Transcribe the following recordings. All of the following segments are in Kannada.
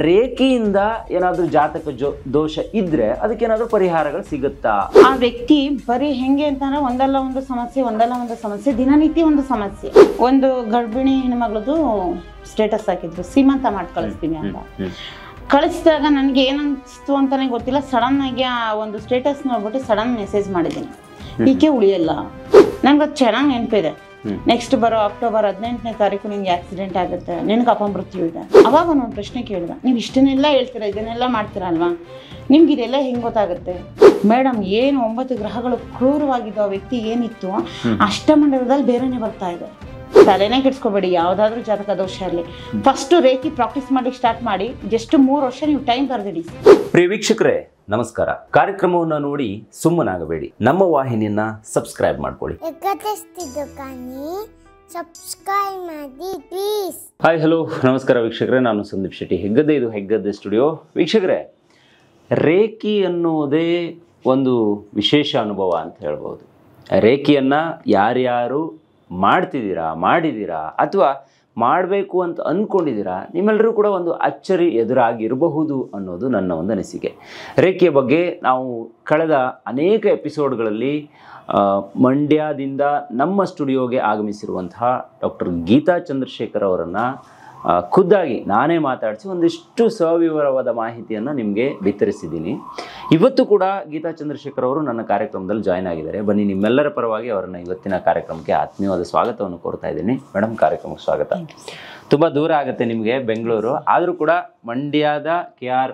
ರೇಖೆಯಿಂದ ಏನಾದರೂ ಜಾತಕ ದೋಷ ಇದ್ರೆ ಅದಕ್ಕೇನಾದರೂ ಪರಿಹಾರಗಳು ಸಿಗುತ್ತಾ? ಆ ವ್ಯಕ್ತಿ ಬರೀ ಹೆಂಗೆ ಅಂತಂದ್ರೆ ಒಂದಲ್ಲ ಒಂದು ಸಮಸ್ಯೆ ದಿನನಿತ್ಯ ಒಂದು ಸಮಸ್ಯೆ. ಒಂದು ಗರ್ಭಿಣಿ ಹೆಣ್ಮಗಳದು ಸ್ಟೇಟಸ್ ಹಾಕಿದ್ರು, ಸೀಮಂತ ಮಾಡಿ ಕಳಿಸ್ತೀನಿ ಅಂತ. ಕಳಿಸಿದಾಗ ನನಗೆ ಏನನ್ನಿಸ್ತು ಅಂತಾನೆ ಗೊತ್ತಿಲ್ಲ, ಸಡನ್ ಆಗಿ ಆ ಒಂದು ಸ್ಟೇಟಸ್ ನೋಡ್ಬಿಟ್ಟು ಸಡನ್ ಮೆಸೇಜ್ ಮಾಡಿದ್ದೀನಿ, ಈಕೆ ಉಳಿಯಲ್ಲ. ನನಗೆ ಚೆನ್ನಾಗಿ ನೆನಪಿದೆ. ನೆಕ್ಸ್ಟ್ ಬರೋ ಅಕ್ಟೋಬರ್ 18ನೇ ತಾರೀಕು ನಿನ್ಗೆ ಆಕ್ಸಿಡೆಂಟ್ ಆಗುತ್ತೆ, ನಿನಗೆ ಅಪಮೃತ್ಯು ಇದೆ. ಅವಾಗ ಒಂದು ಪ್ರಶ್ನೆ ಕೇಳಿದ, ನೀವು ಇಷ್ಟನ್ನೆಲ್ಲ ಹೇಳ್ತೀರಾ, ಇದನ್ನೆಲ್ಲ ಮಾಡ್ತೀರಾ ಅಲ್ವಾ, ನಿಮ್ಗೆ ಇದೆಲ್ಲ ಹೆಂಗೆ ಗೊತ್ತಾಗುತ್ತೆ? ಮೇಡಮ್, ಏನು 9 ಗ್ರಹಗಳು ಕ್ರೂರವಾಗಿದ್ದು ಆ ವ್ಯಕ್ತಿ ಏನಿತ್ತು ಅಷ್ಟಮಂಡಲದಲ್ಲಿ ಬೇರೆನೆ ಬರ್ತಾ ಇದೆ. ತಲೆನೇ ಕೆಡ್ಸ್ಕೊಬೇಡಿ, ಯಾವುದಾದ್ರೂ ಜಾತಕ ದೋಷ ಇರಲಿ, ಫಸ್ಟ್ ರೇಖಿ ಪ್ರಾಕ್ಟೀಸ್ ಮಾಡಿ ಸ್ಟಾರ್ಟ್ ಮಾಡಿ. ಜಸ್ಟ್ 3 ವರ್ಷ ನೀವು ಟೈಮ್ ಬರೆದಿಡಿ. ಪ್ರಿಯ ವೀಕ್ಷಕರೇ ನಮಸ್ಕಾರ. ಕಾರ್ಯಕ್ರಮವನ್ನು ನೋಡಿ ಸುಮ್ಮನಾಗಬೇಡಿ, ನಮ್ಮ ವಾಹಿನಿಯನ್ನ ಸಬ್ಸ್ಕ್ರೈಬ್ ಮಾಡ್ಕೊಳ್ಳಿ. ಹಾಯ್ ಹಲೋ ನಮಸ್ಕಾರ ವೀಕ್ಷಕರೇ, ನಾನು ಸಂದೀಪ್ ಶೆಟ್ಟಿ, ಹೆಗ್ಗದ್ದೆ. ಇದು ಹೆಗ್ಗದ್ದೆ ಸ್ಟುಡಿಯೋ. ವೀಕ್ಷಕರೇ, ರೇಖಿ ಅನ್ನುವುದೇ ಒಂದು ವಿಶೇಷ ಅನುಭವ ಅಂತ ಹೇಳ್ಬೋದು. ರೇಖಿಯನ್ನು ಯಾರ್ಯಾರು ಮಾಡಿದ್ದೀರಾ ಅಥವಾ ಮಾಡಬೇಕು ಅಂತ ಅಂದ್ಕೊಂಡಿದ್ದೀರಾ, ನಿಮ್ಮೆಲ್ಲರೂ ಕೂಡ ಒಂದು ಅಚ್ಚರಿ ಎದುರಾಗಿರಬಹುದು ಅನ್ನೋದು ನನ್ನ ಒಂದು ಅನಿಸಿಕೆ. ರೇಖೆಯ ಬಗ್ಗೆ ನಾವು ಕಳೆದ ಅನೇಕ ಎಪಿಸೋಡ್ಗಳಲ್ಲಿ ಮಂಡ್ಯದಿಂದ ನಮ್ಮ ಸ್ಟುಡಿಯೋಗೆ ಆಗಮಿಸಿರುವಂತಹ ಡಾಕ್ಟರ್ ಗೀತಾ ಚಂದ್ರಶೇಖರ್ ಅವರನ್ನು ಖುದ್ದಾಗಿ ನಾನೇ ಮಾತಾಡಿಸಿ ಒಂದಿಷ್ಟು ಸವಿವರವಾದ ಮಾಹಿತಿಯನ್ನು ನಿಮಗೆ ವಿತರಿಸಿದ್ದೀನಿ. ಇವತ್ತು ಕೂಡ ಗೀತಾ ಚಂದ್ರಶೇಖರ್ ಅವರು ನನ್ನ ಕಾರ್ಯಕ್ರಮದಲ್ಲಿ ಜಾಯ್ನ್ ಆಗಿದ್ದಾರೆ. ಬನ್ನಿ, ನಿಮ್ಮೆಲ್ಲರ ಪರವಾಗಿ ಅವರನ್ನು ಇವತ್ತಿನ ಕಾರ್ಯಕ್ರಮಕ್ಕೆ ಆತ್ಮೀಯವಾದ ಸ್ವಾಗತವನ್ನು ಕೋರ್ತಾ ಇದ್ದೀನಿ. ಮೇಡಮ್, ಕಾರ್ಯಕ್ರಮಕ್ಕೆ ಸ್ವಾಗತ. ತುಂಬ ದೂರ ಆಗುತ್ತೆ ನಿಮಗೆ ಬೆಂಗಳೂರು, ಆದರೂ ಕೂಡ ಮಂಡ್ಯದ KR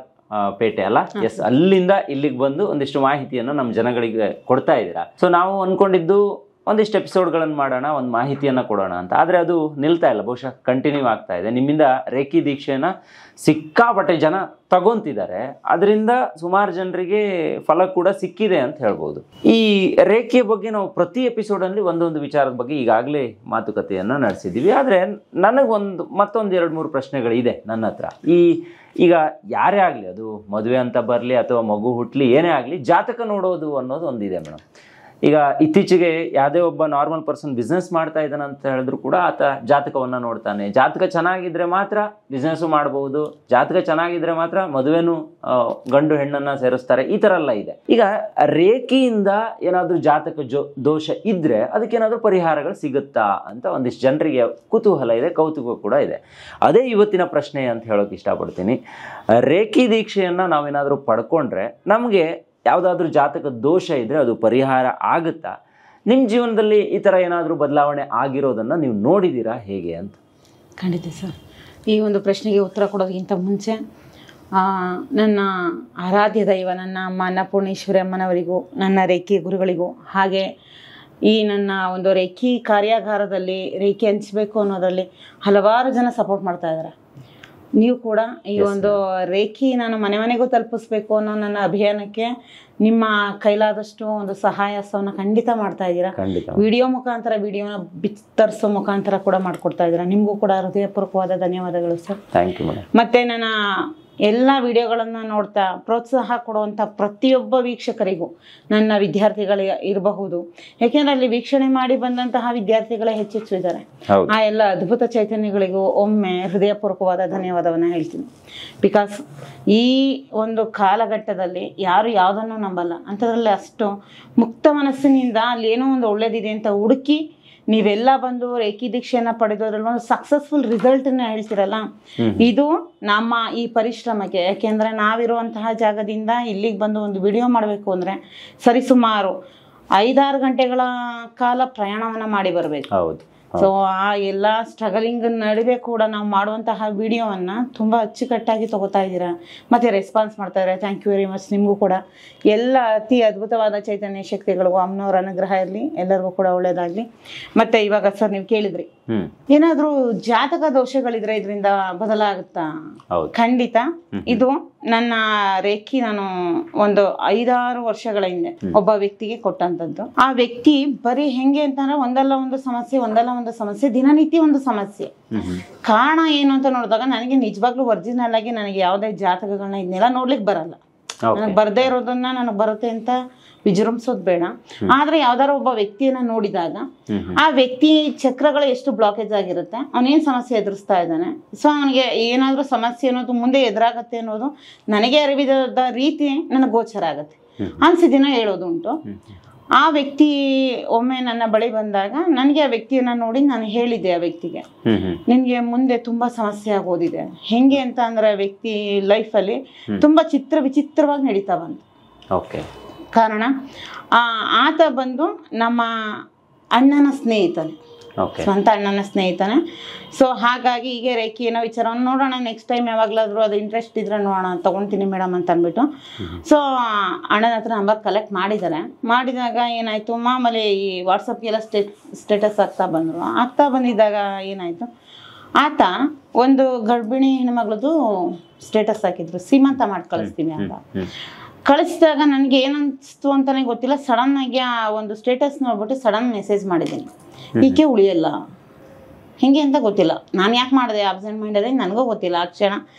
ಪೇಟೆ ಅಲ್ಲ, ಎಸ್, ಅಲ್ಲಿಂದ ಇಲ್ಲಿಗೆ ಬಂದು ಒಂದಿಷ್ಟು ಮಾಹಿತಿಯನ್ನು ನಮ್ಮ ಜನಗಳಿಗೆ ಕೊಡ್ತಾ ಇದ್ದೀರಾ. ಸೊ ನಾವು ಅಂದ್ಕೊಂಡಿದ್ದು ಒಂದಿಷ್ಟು ಎಪಿಸೋಡ್ಗಳನ್ನು ಮಾಡೋಣ, ಒಂದು ಮಾಹಿತಿಯನ್ನು ಕೊಡೋಣ ಅಂತ. ಆದರೆ ಅದು ನಿಲ್ತಾ ಇಲ್ಲ, ಬಹುಶಃ ಕಂಟಿನ್ಯೂ ಆಗ್ತಾ ಇದೆ. ನಿಮ್ಮಿಂದ ರೇಖಿ ದೀಕ್ಷೆಯನ್ನು ಸಿಕ್ಕಾಪಟ್ಟೆ ಜನ ತಗೊಂತಿದ್ದಾರೆ, ಅದರಿಂದ ಸುಮಾರು ಜನರಿಗೆ ಫಲ ಕೂಡ ಸಿಕ್ಕಿದೆ ಅಂತ ಹೇಳ್ಬೋದು. ಈ ರೇಖೆಯ ಬಗ್ಗೆ ನಾವು ಪ್ರತಿ ಎಪಿಸೋಡಲ್ಲಿ ಒಂದೊಂದು ವಿಚಾರದ ಬಗ್ಗೆ ಈಗಾಗಲೇ ಮಾತುಕತೆಯನ್ನು ನಡೆಸಿದ್ದೀವಿ. ಆದರೆ ನನಗೊಂದು ಮತ್ತೊಂದು 2-3 ಪ್ರಶ್ನೆಗಳಿದೆ ನನ್ನ ಹತ್ರ. ಈಗ ಯಾರೇ ಆಗಲಿ, ಅದು ಮದುವೆ ಅಂತ ಬರಲಿ ಅಥವಾ ಮಗು ಹುಟ್ಟಲಿ, ಏನೇ ಆಗಲಿ, ಜಾತಕ ನೋಡೋದು ಅನ್ನೋದು ಒಂದಿದೆ ಮೇಡಮ್. ಈಗ ಇತ್ತೀಚೆಗೆ ಯಾವುದೇ ಒಬ್ಬ ನಾರ್ಮಲ್ ಪರ್ಸನ್ ಬಿಸ್ನೆಸ್ ಮಾಡ್ತಾ ಇದ್ದಾನೆ ಅಂತ ಹೇಳಿದ್ರು ಕೂಡ ಆತ ಜಾತಕವನ್ನು ನೋಡ್ತಾನೆ. ಜಾತಕ ಚೆನ್ನಾಗಿದ್ರೆ ಮಾತ್ರ ಬಿಸ್ನೆಸ್ಸು ಮಾಡ್ಬೋದು, ಜಾತಕ ಚೆನ್ನಾಗಿದ್ರೆ ಮಾತ್ರ ಮದುವೆನೂ ಗಂಡು ಹೆಣ್ಣನ್ನು ಸೇರಿಸ್ತಾರೆ, ಈ ಥರ ಎಲ್ಲ ಇದೆ. ಈಗ ರೇಖೆಯಿಂದ ಏನಾದರೂ ಜಾತಕ ದೋಷ ಇದ್ದರೆ ಅದಕ್ಕೇನಾದರೂ ಪರಿಹಾರಗಳು ಸಿಗುತ್ತಾ ಅಂತ ಒಂದಿಷ್ಟು ಜನರಿಗೆ ಕುತೂಹಲ ಇದೆ, ಕೌತುಕ ಕೂಡ ಇದೆ. ಅದೇ ಇವತ್ತಿನ ಪ್ರಶ್ನೆ ಅಂತ ಹೇಳೋಕೆ ಇಷ್ಟಪಡ್ತೀನಿ. ರೇಖಿ ದೀಕ್ಷೆಯನ್ನು ನಾವೇನಾದರೂ ಪಡ್ಕೊಂಡ್ರೆ ನಮಗೆ ಯಾವುದಾದ್ರೂ ಜಾತಕ ದೋಷ ಇದ್ದರೆ ಅದು ಪರಿಹಾರ ಆಗುತ್ತಾ? ನಿಮ್ಮ ಜೀವನದಲ್ಲಿ ಈ ಥರ ಏನಾದರೂ ಬದಲಾವಣೆ ಆಗಿರೋದನ್ನು ನೀವು ನೋಡಿದ್ದೀರಾ, ಹೇಗೆ ಅಂತ? ಖಂಡಿತ ಸರ್. ಈ ಒಂದು ಪ್ರಶ್ನೆಗೆ ಉತ್ತರ ಕೊಡೋದಕ್ಕಿಂತ ಮುಂಚೆ ನನ್ನ ಆರಾಧ್ಯ ದೈವ ನನ್ನ ಅಮ್ಮ ಅನ್ನಪೂರ್ಣೇಶ್ವರಿ ಅಮ್ಮನವರಿಗೂ, ನನ್ನ ರೇಖಿ ಗುರುಗಳಿಗೂ, ಹಾಗೆ ಈ ನನ್ನ ಒಂದು ರೇಖಿ ಕಾರ್ಯಾಗಾರದಲ್ಲಿ ರೇಖಿ ಹಂಚಬೇಕು ಅನ್ನೋದರಲ್ಲಿ ಹಲವಾರು ಜನ ಸಪೋರ್ಟ್ ಮಾಡ್ತಾ ಇದ್ದಾರೆ. ನೀವು ಕೂಡ ಈ ಒಂದು ರೇಖಿ ನಾನು ಮನೆಗೂ ತಲುಪಿಸ್ಬೇಕು ಅನ್ನೋ ನನ್ನ ಅಭಿಯಾನಕ್ಕೆ ನಿಮ್ಮ ಕೈಲಾದಷ್ಟು ಒಂದು ಸಹಾಯವನ್ನು ಖಂಡಿತ ಮಾಡ್ತಾ ಇದ್ದೀರಾ. ವಿಡಿಯೋ ಮುಖಾಂತರ ವಿಡಿಯೋನ ಬಿತ್ತರಿಸೋ ಮುಖಾಂತರ ಕೂಡ ಮಾಡ್ಕೊಡ್ತಾ ಇದ್ದೀರಾ. ನಿಮಗೂ ಕೂಡ ಹೃದಯಪೂರ್ವಕವಾದ ಧನ್ಯವಾದಗಳು ಸರ್. Thank you madam. ಮತ್ತೆ ನನ್ನ ಎಲ್ಲ ವಿಡಿಯೋಗಳನ್ನು ನೋಡ್ತಾ ಪ್ರೋತ್ಸಾಹ ಕೊಡುವಂಥ ಪ್ರತಿಯೊಬ್ಬ ವೀಕ್ಷಕರಿಗೂ, ನನ್ನ ವಿದ್ಯಾರ್ಥಿಗಳಿಗೆ ಇರಬಹುದು, ಯಾಕೆಂದರೆ ಅಲ್ಲಿ ವೀಕ್ಷಣೆ ಮಾಡಿ ಬಂದಂತಹ ವಿದ್ಯಾರ್ಥಿಗಳೇ ಹೆಚ್ಚೆಚ್ಚು ಇದ್ದಾರೆ. ಆ ಎಲ್ಲ ಅದ್ಭುತ ಚೈತನ್ಯಗಳಿಗೂ ಒಮ್ಮೆ ಹೃದಯಪೂರ್ವಕವಾದ ಧನ್ಯವಾದವನ್ನು ಹೇಳ್ತೀನಿ. ಬಿಕಾಸ್ ಈ ಒಂದು ಕಾಲಘಟ್ಟದಲ್ಲಿ ಯಾರು ಯಾವುದನ್ನು ನಂಬಲ್ಲ, ಅಂಥದ್ರಲ್ಲಿ ಅಷ್ಟು ಮುಕ್ತ ಮನಸ್ಸಿನಿಂದ ಅಲ್ಲಿ ಏನೋ ಒಂದು ಒಳ್ಳೇದಿದೆ ಅಂತ ಹುಡುಕಿ ನೀವೆಲ್ಲ ಬಂದು ರೇಖಿ ದೀಕ್ಷೆಯನ್ನು ಪಡೆದೋದ್ರಲ್ಲಿ ಒಂದು ಸಕ್ಸಸ್ಫುಲ್ ರಿಸಲ್ಟನ್ನ ಹೇಳ್ತಿರಲ್ಲ, ಇದು ನಮ್ಮ ಈ ಪರಿಶ್ರಮಕ್ಕೆ. ಯಾಕೆಂದರೆ ನಾವಿರುವಂತಹ ಜಾಗದಿಂದ ಇಲ್ಲಿಗೆ ಬಂದು ಒಂದು ವಿಡಿಯೋ ಮಾಡಬೇಕು ಅಂದರೆ ಸರಿಸುಮಾರು 5-6 ಗಂಟೆಗಳ ಕಾಲ ಪ್ರಯಾಣವನ್ನು ಮಾಡಿ ಬರಬೇಕು. ಹೌದು. ಸೊ ಆ ಎಲ್ಲ ಸ್ಟ್ರಗಲಿಂಗ್ ನಡುವೆ ಕೂಡ ನಾವು ಮಾಡುವಂತಹ ವಿಡಿಯೋವನ್ನು ತುಂಬ ಅಚ್ಚುಕಟ್ಟಾಗಿ ತಗೋತಾ ಇದ್ದೀರಾ, ಮತ್ತು ರೆಸ್ಪಾನ್ಸ್ ಮಾಡ್ತಾ ಇದ್ದಾರೆ. Thank you very much. ನಿಮಗೂ ಕೂಡ ಎಲ್ಲ ಅತಿ ಅದ್ಭುತವಾದ ಚೈತನ್ಯ ಶಕ್ತಿಗಳಿಗೂ ಅಮ್ಮನವರ ಅನುಗ್ರಹ ಇರಲಿ, ಎಲ್ಲರಿಗೂ ಕೂಡ ಒಳ್ಳೇದಾಗಲಿ. ಮತ್ತು ಇವಾಗ ಸರ್ ನೀವು ಕೇಳಿದ್ರಿ, ಏನಾದರೂ ಜಾತಕ ದೋಷಗಳಿದ್ರೆ ಇದರಿಂದ ಬದಲಾಗುತ್ತಾ? ಖಂಡಿತ. ಇದು ನನ್ನ ರೇಖಿ ನಾನು ಒಂದು 5-6 ವರ್ಷಗಳ ಹಿಂದೆ ಒಬ್ಬ ವ್ಯಕ್ತಿಗೆ ಕೊಟ್ಟಂತದ್ದು. ಆ ವ್ಯಕ್ತಿ ಬರೀ ಹೆಂಗೆ ಅಂತಂದ್ರೆ ಒಂದಲ್ಲ ಒಂದು ಸಮಸ್ಯೆ ದಿನನಿತ್ಯ ಒಂದು ಸಮಸ್ಯೆ. ಕಾರಣ ಏನು ಅಂತ ನೋಡಿದಾಗ ನನಗೆ ನಿಜವಾಗ್ಲೂ ಒರಿಜಿನಲ್ ಆಗಿ ನನಗೆ ಯಾವುದೇ ಜಾತಕಗಳನ್ನ ಇದನ್ನೆಲ್ಲ ನೋಡ್ಲಿಕ್ಕೆ ಬರಲ್ಲ. ನನಗೆ ಬರದೇ ಇರೋದನ್ನ ನನಗೆ ಬರುತ್ತೆ ಅಂತ ವಿಜೃಂಭಿಸೋದು ಬೇಡ. ಆದ್ರೆ ಯಾವ್ದಾರ ಒಬ್ಬ ವ್ಯಕ್ತಿಯನ್ನ ನೋಡಿದಾಗ ಆ ವ್ಯಕ್ತಿ ಚಕ್ರಗಳು ಎಷ್ಟು ಬ್ಲಾಕೇಜ್ ಆಗಿರುತ್ತೆ, ಅವನೇನ್ ಸಮಸ್ಯೆ ಎದುರಿಸ್ತಾ ಇದ್ದಾನೆ, ಸೊ ಅವನಿಗೆ ಏನಾದ್ರೂ ಸಮಸ್ಯೆ ಅನ್ನೋದು ಮುಂದೆ ಎದುರಾಗತ್ತೆ ಅನ್ನೋದು ನನಗೆ ಅರಿವಿದ ರೀತಿ ನನಗೆ ಗೋಚರ ಆಗತ್ತೆ. ಅನ್ಸಿದಿನ ಹೇಳೋದುಂಟು. ಆ ವ್ಯಕ್ತಿ ಒಮ್ಮೆ ನನ್ನ ಬಳಿ ಬಂದಾಗ ನನಗೆ ಆ ವ್ಯಕ್ತಿಯನ್ನ ನೋಡಿ ನಾನು ಹೇಳಿದ್ದೆ ಆ ವ್ಯಕ್ತಿಗೆ, ನಿನ್ಗೆ ಮುಂದೆ ತುಂಬಾ ಸಮಸ್ಯೆ ಆಗೋದಿದೆ. ಹೆಂಗೆ ಅಂತ ಅಂದ್ರೆ ವ್ಯಕ್ತಿ ಲೈಫಲ್ಲಿ ತುಂಬಾ ವಿಚಿತ್ರವಾಗಿ ನಡೀತಾ ಬಂತು. ಕಾರಣ ಆತ ಬಂದು ನಮ್ಮ ಅಣ್ಣನ ಸ್ನೇಹಿತನೇ, ಸ್ವಂತ ಅಣ್ಣನ ಸ್ನೇಹಿತನೇ. ಸೊ ಹಾಗಾಗಿ ಈಗ ರೇಖಿ ಏನೋ ವಿಚಾರವನ್ನು ನೋಡೋಣ, ನೆಕ್ಸ್ಟ್ ಟೈಮ್ ಯಾವಾಗಲಾದ್ರೂ ಅದು ಇಂಟ್ರೆಸ್ಟ್ ಇದ್ರೆ ನೋಡೋಣ, ತಗೊಳ್ತೀನಿ ಮೇಡಮ್ ಅಂತ ಅಂದ್ಬಿಟ್ಟು. ಸೊ ಅಣ್ಣನ ಹತ್ರ ನಂಬರ್ ಕಲೆಕ್ಟ್ ಮಾಡಿದಾಗ ಏನಾಯ್ತು, ಮಾಮೂಲಿ ಈ ವಾಟ್ಸಪ್ಗೆಲ್ಲ ಸ್ಟೇಟಸ್ ಆಗ್ತಾ ಬಂದಿದ್ದಾಗ ಏನಾಯ್ತು, ಆತ ಒಂದು ಗರ್ಭಿಣಿ ಹೆಣ್ಮಗಳದು ಸ್ಟೇಟಸ್ ಹಾಕಿದ್ರು, ಸೀಮಂತ ಮಾಡಿ ಕಳಿಸ್ತೀವಿ ಅಂತ. ಕಳಿಸಿದಾಗ ನನಗೆ ಏನನ್ಸ್ತು ಅಂತಾನೆ ಗೊತ್ತಿಲ್ಲ, ಸಡನ್ ಆಗಿ ಆ ಒಂದು ಸ್ಟೇಟಸ್ ನೋಡ್ಬಿಟ್ಟು ಸಡನ್ ಮೆಸೇಜ್ ಮಾಡಿದ್ದೀನಿ, ಈಕೆ ಉಳಿಯಲ್ಲ. ಹಿಂಗೆ ಅಂತ ಗೊತ್ತಿಲ್ಲ, ನಾನು ಯಾಕೆ ಮಾಡಿದೆ, ಆಬ್ಸೆಂಟ್ ಮಾಡಿದೆ ನನಗೂ ಗೊತ್ತಿಲ್ಲ. ಆ ಕ್ಷಣ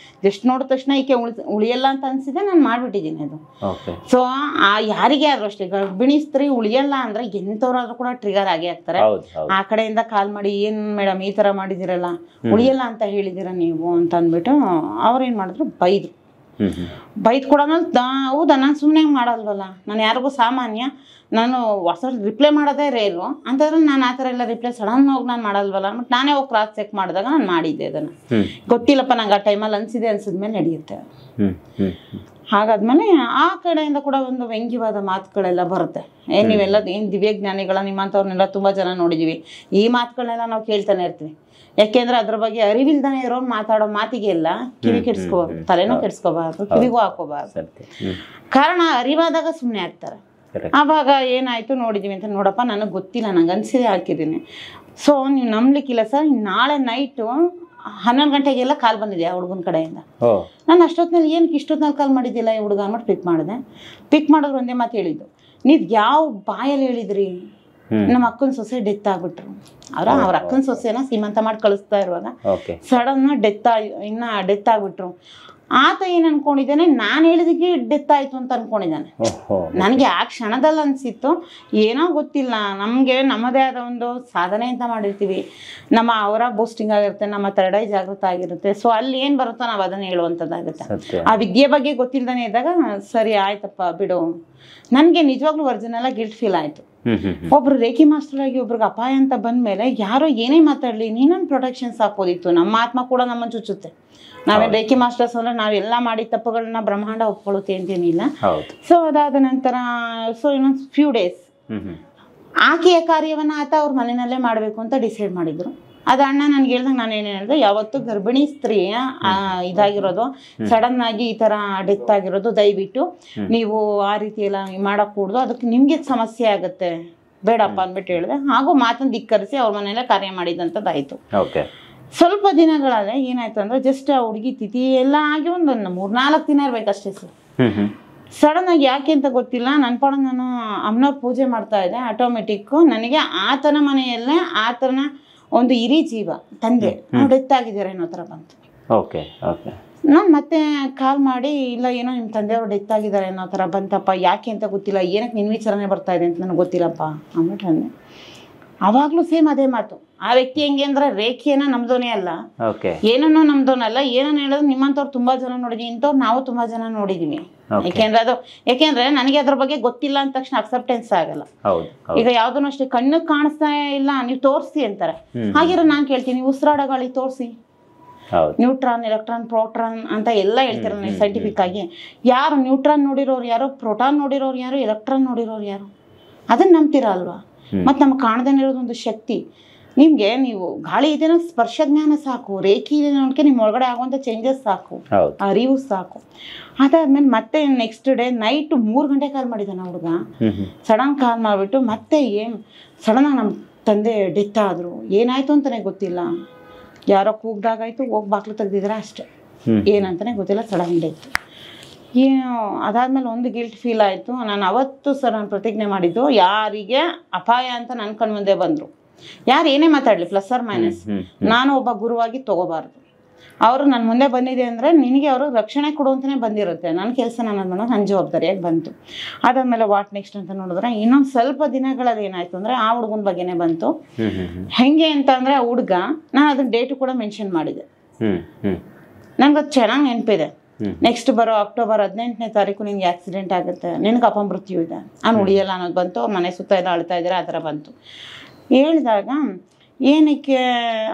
ಜಸ್ಟ್ ನೋಡಿದ ತಕ್ಷಣ ಈಕೆ ಉಳಿಯಲ್ಲ ಅಂತ ಅನ್ಸಿದೆ, ನಾನು ಮಾಡ್ಬಿಟ್ಟಿದ್ದೀನಿ ಅದು. ಸೊ ಯಾರಿಗೆ ಆದ್ರೂ ಅಷ್ಟೇ, ಗರ್ಭಿಣಿ ಸ್ತ್ರೀ ಉಳಿಯಲ್ಲ ಅಂದ್ರೆ ಎಂಥವ್ರಾದ್ರೂ ಕೂಡ ಟ್ರಿಗರ್ ಆಗೇ ಆಗ್ತಾರೆ. ಆ ಕಡೆಯಿಂದ ಕಾಲ್ ಮಾಡಿ, ಏನ್ ಮೇಡಮ್ ಈ ತರ ಮಾಡಿದಿರಲ್ಲ, ಉಳಿಯಲ್ಲ ಅಂತ ಹೇಳಿದಿರ ನೀವು ಅಂತ ಅಂದ್ಬಿಟ್ಟು ಅವ್ರೇನ್ ಮಾಡಿದ್ರು, ಬೈದ್ ಕೂಡ ಹೌದಾ, ನಾನು ಸುಮ್ಮನೆ ಮಾಡಲ್ವಲ್ಲ, ನಾನು ಯಾರಿಗೂ ಸಾಮಾನ್ಯ, ನಾನು ವಾಟ್ಸಪ್ ರಿಪ್ಲೈ ಮಾಡೋದೇ ರೇರು ಅಂತಂದ್ರೆ ನಾನು ಆ ಥರ ಎಲ್ಲ ರಿಪ್ಲೈ ಸಡನ್ ಹೋಗಿ ನಾನು ಮಾಡಲ್ವಲ್ಲ ಅಂದ್ಬಿಟ್ಟು ನಾನೇ ಹೋಗಿ ಕ್ರಾಸ್ ಚೆಕ್ ಮಾಡಿದಾಗ ನಾನು ಮಾಡಿದ್ದೆ ಅದನ್ನು. ಗೊತ್ತಿಲ್ಲಪ್ಪ ನಂಗೆ ಆ ಟೈಮಲ್ಲಿ ಅನ್ಸಿದ್ಮೇಲೆ ನಡೆಯುತ್ತೆ. ಹಾಗಾದ್ಮೇಲೆ ಆ ಕಡೆಯಿಂದ ಕೂಡ ಒಂದು ವ್ಯಂಗ್ಯವಾದ ಮಾತುಗಳೆಲ್ಲ ಬರುತ್ತೆ. ನೀವೆಲ್ಲ ಏನು ದಿವ್ಯಜ್ಞಾನಿಗಳ ನಿಮ್ಮಂಥವ್ರನ್ನೆಲ್ಲ ತುಂಬ ಜನ ನೋಡಿದ್ದೀವಿ, ಈ ಮಾತುಗಳನ್ನೆಲ್ಲ ನಾವು ಕೇಳ್ತಾನೆ ಇರ್ತೀವಿ. ಯಾಕೆಂದ್ರೆ ಅದ್ರ ಬಗ್ಗೆ ಅರಿವಿಲ್ದಾನೆ ಇರೋರು ಮಾತಾಡೋ ಮಾತಿಗೆ ಎಲ್ಲ ಕಿವಿ ಕೆಡ್ಸ್ಕೋಬಾರ್ದು, ತಲೆನೂ ಕೆಡ್ಸ್ಕೋಬಾರ್ದು, ಕಿವಿಗೂ ಹಾಕೋಬಾರ್ದು. ಕಾರಣ ಅರಿವಾದಾಗ ಸುಮ್ಮನೆ ಆಗ್ತಾರೆ. ಆವಾಗ ಏನಾಯ್ತು ನೋಡಿದೀವಿ ಅಂತ, ನೋಡಪ್ಪ ನನಗೆ ಗೊತ್ತಿಲ್ಲ, ನಂಗೆ ಅನ್ಸಿದೆ ಹಾಕಿದ್ದೀನಿ. ಸೊ ನೀವು ನಂಬ್ಲಿಕ್ಕಿಲ್ಲ ಸರ್, ನಾಳೆ ನೈಟು 11 ಗಂಟೆಗೆಲ್ಲ ಕಾಲ್ ಬಂದಿದೆ ಆ ಹುಡುಗನ ಕಡೆಯಿಂದ. ನಾನು ಅಷ್ಟೊತ್ತಿನಲ್ಲಿ ಏನಕ್ಕೆ ಇಷ್ಟೊತ್ತಿನಲ್ಲಿ ಕಾಲ್ ಮಾಡಿದ್ದಿಲ್ಲ ಈ ಹುಡುಗ ಅಂದ್ಬಿಟ್ಟು ಪಿಕ್ ಮಾಡಿದ್ರು ಒಂದೇ ಮಾತು ಹೇಳಿದ್ದು, ನೀವು ಯಾವ ಬಾಯಲ್ಲಿ ಹೇಳಿದ್ರಿ, ನಮ್ಮ ಅಕ್ಕನ ಸೊಸೆ ಡೆತ್ ಆಗ್ಬಿಟ್ರು. ಅವ್ರ ಅಕ್ಕನ ಸೊಸೆನ ಸೀಮಂತ ಮಾಡಿ ಕಳಿಸ್ತಾ ಇರುವಾಗ ಸಡನ್ ಡೆತ್ ಆಗ್ಬಿಟ್ರು. ಆತ ಏನ್ ಅನ್ಕೊಂಡಿದ್ದಾನೆ, ನಾನು ಹೇಳಿದಕ್ಕೆ ಡೆತ್ ಆಯ್ತು ಅಂತ ಅನ್ಕೊಂಡಿದ್ದಾನೆ. ನನಗೆ ಆ ಕ್ಷಣದಲ್ಲಿ ಅನ್ಸಿತ್ತು, ಏನೋ ಗೊತ್ತಿಲ್ಲ, ನಮ್ಗೆ ನಮ್ಮದೇ ಆದ ಒಂದು ಸಾಧನೆ ಅಂತ ಮಾಡಿರ್ತೀವಿ, ನಮ್ಮ ಅವರ ಬೂಸ್ಟಿಂಗ್ ಆಗಿರುತ್ತೆ, ನಮ್ಮ ಥರ್ಡ್ ಐ ಜಾಗೃತ ಆಗಿರುತ್ತೆ. ಸೊ ಅಲ್ಲಿ ಏನ್ ಬರುತ್ತೋ ನಾವು ಅದನ್ನ ಹೇಳುವಂಥದ್ದಾಗುತ್ತೆ. ಆ ವಿದ್ಯೆ ಬಗ್ಗೆ ಗೊತ್ತಿಲ್ದಾನೆ ಇದ್ದಾಗ ಸರಿ ಆಯ್ತಪ್ಪ ಬಿಡು. ನನ್ಗೆ ನಿಜವಾಗ್ಲೂ ಒರಿಜಿನಲ್ ಆಗಿ ಗಿಲ್ಟ್ ಫೀಲ್ ಆಯ್ತು. ಒಬ್ರು ರೇಖಿ ಮಾಸ್ಟರ್ ಆಗಿ ಒಬ್ರಿಗೆ ಅಪಾಯ ಅಂತ ಬಂದ್ಮೇಲೆ ಯಾರೋ ಏನೇ ಮಾತಾಡ್ಲಿ, ನೀನೊಂದು ಪ್ರೊಟೆಕ್ಷನ್ಸ್ ಹಾಕೋದಿತ್ತು. ನಮ್ಮ ಆತ್ಮ ಕೂಡ ನಮ್ಮನ್ನು ಚುಚ್ಚುತ್ತೆ. ನಾವೇನು ರೇಖಿ ಮಾಸ್ಟರ್ಸ್ ಅಂದ್ರೆ ನಾವೆಲ್ಲ ಮಾಡಿದ ತಪ್ಪುಗಳನ್ನ ಬ್ರಹ್ಮಾಂಡ ಒಪ್ಕೊಳ್ಳುತ್ತೆ ಅಂತೇನಿಲ್ಲ. ಸೊ ಅದಾದ ನಂತರ ಇನ್ನೊಂದು ಫ್ಯೂ ಡೇಸ್ ಆಕೆಯ ಕಾರ್ಯವನ್ನ ಆತ ಅವ್ರ ಮನೆಯಲ್ಲೇ ಮಾಡ್ಬೇಕು ಅಂತ ಡಿಸೈಡ್ ಮಾಡಿದ್ರು. ಅದ ಅಣ್ಣ ನನ್ಗೆ ಹೇಳ್ದಂಗೆ ನಾನು ಏನೇನು ಹೇಳಿದೆ, ಯಾವತ್ತು ಗರ್ಭಿಣಿ ಸ್ತ್ರೀಯ ಇದಾಗಿರೋದು, ಸಡನ್ ಆಗಿ ಈ ತರ ಡೆತ್ ಆಗಿರೋದು, ದಯವಿಟ್ಟು ನೀವು ಆ ರೀತಿ ಎಲ್ಲ ಮಾಡಕ್ ಕೂಡ್ದು, ಅದಕ್ಕೆ ನಿಮ್ಗೆ ಸಮಸ್ಯೆ ಆಗುತ್ತೆ, ಬೇಡಪ್ಪ ಅಂದ್ಬಿಟ್ಟು ಹೇಳಿದೆ. ಹಾಗೂ ಮಾತನ್ನು ಧಿಕ್ಕರಿಸಿ ಅವ್ರ ಮನೆಯಲ್ಲೇ ಕಾರ್ಯ ಮಾಡಿದಂಥದ್ದಾಯ್ತು. ಸ್ವಲ್ಪ ದಿನಗಳಲ್ಲೇ ಏನಾಯ್ತು ಅಂದ್ರೆ, ಜಸ್ಟ್ ಆ ಹುಡುಗಿ ತಿಥಿ ಎಲ್ಲ ಆಗಿ ಒಂದು 3-4 ದಿನ ಇರ್ಬೇಕಷ್ಟೇ ಸರ್. ಸಡನ್ ಆಗಿ ಯಾಕೆ ಅಂತ ಗೊತ್ತಿಲ್ಲ, ನನ್ನ ಪಾಡ ನಾನು ಅಮ್ಮನವ್ರ ಪೂಜೆ ಮಾಡ್ತಾ ಇದ್ದೆ, ಆಟೋಮೆಟಿಕ್ ನನಗೆ ಆತನ ಮನೆಯಲ್ಲೇ ಆತನ ಒಂದು ಹಿರಿ ಜೀವ ತಂದೆ ಡೆತ್ ಆಗಿದ್ದಾರೆ ಅನ್ನೋ ಥರ ಬಂತು. ನಾನು ಮತ್ತೆ ಕಾಲ್ ಮಾಡಿ, ಇಲ್ಲ ಏನೋ ನಿಮ್ಮ ತಂದೆಯವರು ಡೆತ್ ಆಗಿದ್ದಾರೆ ಅನ್ನೋ ಥರ ಬಂತಪ್ಪ, ಯಾಕೆ ಅಂತ ಗೊತ್ತಿಲ್ಲ, ಏನಕ್ಕೆ ನಿನ್ನ ವಿಚಾರಣೆ ಬರ್ತಾ ಇದೆ ಅಂತ ನನಗೆ ಗೊತ್ತಿಲ್ಲಪ್ಪ ಅಂದ್ಬಿಟ್ಟು ಅಂದೆ. ಅವಾಗ್ಲೂ ಸೇಮ್ ಅದೇ ಮಾತು. ಆ ವ್ಯಕ್ತಿ ಹೆಂಗೆ ಅಂದ್ರೆ, ರೇಖೆಯನ್ನ ನಮ್ದೋನೇ ಅಲ್ಲ, ಏನನ್ನೋ ನಮ್ದೋನಲ್ಲ, ಏನನ್ನ ಹೇಳೋದು ನಿಮ್ಮಂತವ್ರು ತುಂಬಾ ಜನ ನೋಡಿದ್ವಿ, ಇಂಥವ್ರು ನಾವು ತುಂಬಾ ಜನ ನೋಡಿದೀವಿ. ಯಾಕೆಂದ್ರೆ ನನಗೆ ಅದ್ರ ಬಗ್ಗೆ ಗೊತ್ತಿಲ್ಲ ಅಂದ ತಕ್ಷಣ ಅಕ್ಸೆಪ್ಟೆನ್ಸ್ ಆಗಲ್ಲ. ಈಗ ಯಾವ್ದನ್ನು ಅಷ್ಟೇ ಕಣ್ಣಿಗೆ ಕಾಣಿಸ್ತಾ ಇಲ್ಲ, ನೀವು ತೋರಿಸಿ ಅಂತಾರೆ. ಹಾಗಿರೋ ನಾನ್ ಕೇಳ್ತೀನಿ, ಉಸಿರಾಡೋ ಗಾಳಿ ತೋರಿಸಿ, ನ್ಯೂಟ್ರಾನ್, ಎಲೆಕ್ಟ್ರಾನ್, ಪ್ರೋಟಾನ್ ಅಂತ ಎಲ್ಲ ಹೇಳ್ತಾರೆ ಸೈಂಟಿಫಿಕ್ ಆಗಿ. ಯಾರು ನ್ಯೂಟ್ರಾನ್ ನೋಡಿರೋರು ಯಾರು, ಪ್ರೋಟಾನ್ ನೋಡಿರೋರು ಯಾರು, ಎಲೆಕ್ಟ್ರಾನ್ ನೋಡಿರೋರು ಯಾರು, ಅದನ್ನ ನಂಬ್ತೀರಾ ಅಲ್ವಾ? ಮತ್ತೆ ನಮ್ಗೆ ಕಾಣದೇನೆ ಇರೋದೊಂದು ಶಕ್ತಿ. ನಿಮ್ಗೆ ನೀವು ಗಾಳಿ ಇದೇನೋ ಸ್ಪರ್ಶ ಜ್ಞಾನ ಸಾಕು, ರೇಖಿ ಇದೆ ನೋಡ್ಕೆ ನಿಮ್ ಒಳಗಡೆ ಆಗುವಂತ ಚೇಂಜಸ್ ಸಾಕು, ಅರಿವು ಸಾಕು. ಅದಾದ್ಮೇಲೆ ಮತ್ತೆ ನೆಕ್ಸ್ಟ್ ಡೇ ನೈಟ್ 3 ಗಂಟೆ ಕಾಲ್ ಮಾಡಿದಾನ ಹುಡುಗ. ಸಡನ್ ಕಾಲ್ ಮಾಡ್ಬಿಟ್ಟು ಮತ್ತೆ ಸಡನ್ ಆಗಿ ನಮ್ಮ ತಂದೆ ಡೆತ್ ಆದ್ರು, ಏನಾಯ್ತು ಅಂತಾನೆ ಗೊತ್ತಿಲ್ಲ, ಯಾರೋ ಕೂಗ್ದಾಗಾಯ್ತು, ಹೋಗಿ ಬಾಕ್ಲು ತೆಗ್ದಿದ್ರೆ ಅಷ್ಟೇ, ಏನಂತಾನೆ ಗೊತ್ತಿಲ್ಲ, ಸಡನ್ ಡೆತ್. ಅದಾದ್ಮೇಲೆ ಒಂದು ಗಿಲ್ಟ್ ಫೀಲ್ ಆಯ್ತು. ನಾನು ಅವತ್ತು ನಾನು ಪ್ರತಿಜ್ಞೆ ಮಾಡಿದ್ದು, ಯಾರಿಗೆ ಅಪಾಯ ಅಂತ ನನ್ನ ಕಣ್ಮುಂದೆ ಬಂದ್ರು, ಯಾರು ಏನೇ ಮಾತಾಡ್ಲಿ ಪ್ಲಸ್ ಆರ್ ಮೈನಸ್, ನಾನು ಒಬ್ಬ ಗುರುವಾಗಿ ತಗೋಬಾರ್ದು. ಅವರು ನನ್ನ ಮುಂದೆ ಬಂದಿದೆ ಅಂದರೆ ನಿನಗೆ ಅವರು ರಕ್ಷಣೆ ಕೊಡುವಂತಲೇ ಬಂದಿರುತ್ತೆ. ನನ್ನ ಕೆಲಸ ನಾನು ಮಾಡೋದು ನನ್ನ ಜವಾಬ್ದಾರಿಯಾಗಿ ಬಂತು. ಅದಾದಮೇಲೆ ವಾಟ್ ನೆಕ್ಸ್ಟ್ ಅಂತ ನೋಡಿದ್ರೆ ಇನ್ನೊಂದು ಸ್ವಲ್ಪ ದಿನಗಳಲ್ಲಿ ಏನಾಯಿತು ಅಂದರೆ ಆ ಹುಡುಗನ ಬಗ್ಗೆನೇ ಬಂತು. ಹೆಂಗೆ ಅಂತ ಅಂದರೆ ಆ ಹುಡುಗ, ನಾನು ಅದನ್ನ ಡೇಟು ಕೂಡ ಮೆನ್ಷನ್ ಮಾಡಿದೆ, ನನಗದು ಚೆನ್ನಾಗಿ ನೆನಪಿದೆ. ನೆಕ್ಸ್ಟ್ ಬರೋ ಅಕ್ಟೋಬರ್ 18ನೇ ತಾರೀಕು ನಿನ್ಗೆ ಆಕ್ಸಿಡೆಂಟ್ ಆಗುತ್ತೆ, ನಿನಗೆ ಅಪಮೃತ್ಯು ಇದೆ, ನಾನು ಉಳಿಯಲ್ಲ ಅನ್ನೋದು ಬಂತು. ಅವ್ರ ಮನೆ ಸುತ್ತ ಎಲ್ಲ ಅಳ್ತಾ ಇದ್ದಾರೆ, ಆ ಥರ ಬಂತು. ಹೇಳಿದಾಗ ಏನಕ್ಕೆ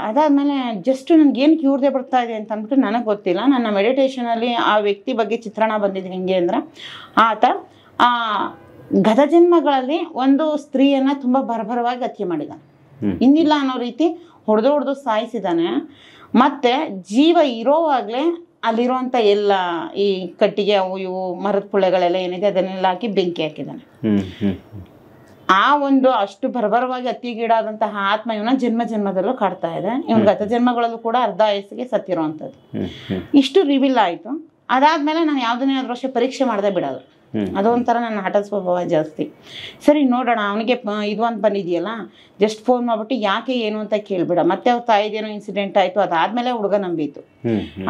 ಅದಾದಮೇಲೆ ಜಸ್ಟ್ ನನಗೆ ಏನಕ್ಕೆ ಇವ್ರದೇ ಬರ್ತಾ ಇದೆ ಅಂತ ಅಂದ್ಬಿಟ್ಟು ನನಗೆ ಗೊತ್ತಿಲ್ಲ. ನನ್ನ ಮೆಡಿಟೇಷನಲ್ಲಿ ಆ ವ್ಯಕ್ತಿ ಬಗ್ಗೆ ಚಿತ್ರಣ ಬಂದಿದ್ದು ಹೆಂಗೆ ಅಂದರೆ, ಆತ ಆ ಗತ ಜನ್ಮಗಳಲ್ಲಿ ಒಂದು ಸ್ತ್ರೀಯನ್ನು ತುಂಬ ಬರ್ಬರವಾಗಿ ಹತ್ಯೆ ಮಾಡಿದ್ದಾನೆ, ಇನ್ನಿಲ್ಲ ಅನ್ನೋ ರೀತಿ ಹೊಡೆದು ಸಾಯಿಸಿದ್ದಾನೆ. ಮತ್ತು ಜೀವ ಇರೋವಾಗಲೇ ಅಲ್ಲಿರುವಂಥ ಎಲ್ಲ ಈ ಕಟ್ಟಿಗೆ ಅವು ಇವು ಮರದ ಪುಳ್ಳೆಗಳೆಲ್ಲ ಏನಿದೆ ಅದನ್ನೆಲ್ಲ ಹಾಕಿ ಬೆಂಕಿ ಹಾಕಿದ್ದಾನೆ. ಆ ಒಂದು ಅಷ್ಟು ಬರ್ಬರವಾಗಿ ಹತ್ಯೆಗೀಡಾದಂತಹ ಆತ್ಮ ಇವನ ಜನ್ಮದಲ್ಲೂ ಕಾಡ್ತಾ ಇದೆ. ಇವನ್ ಗತ ಜನ್ಮಗಳಲ್ಲೂ ಕೂಡ ಅರ್ಧ ವಯಸ್ಸಿಗೆ ಸತ್ತಿರೋವಂಥದ್ದು. ಇಷ್ಟು ರಿವೀಲ್ ಆಯಿತು. ಅದಾದ್ಮೇಲೆ ನಾನು ಯಾವುದನ್ನೇ ಆದ್ರೂ ಅಷ್ಟೇ ಪರೀಕ್ಷೆ ಮಾಡದೆ ಬಿಡೋದು. ಅದೊಂಥರ ನನ್ನ ಹಠ ಸ್ವಭಾವ ಜಾಸ್ತಿ. ಸರಿ ನೋಡೋಣ, ಅವನಿಗೆ ಇದು ಅಂತ ಬಂದಿದೆಯಲ್ಲ, ಜಸ್ಟ್ ಫೋನ್ ಮಾಡ್ಬಿಟ್ಟು ಯಾಕೆ ಏನು ಅಂತ ಕೇಳ್ಬೇಡ. ಮತ್ತೆ ಅವ್ರ ತಾಯಿದೇನೋ ಇನ್ಸಿಡೆಂಟ್ ಆಯಿತು, ಅದಾದ್ಮೇಲೆ ಹುಡುಗ ನಂಬಿತ್ತು.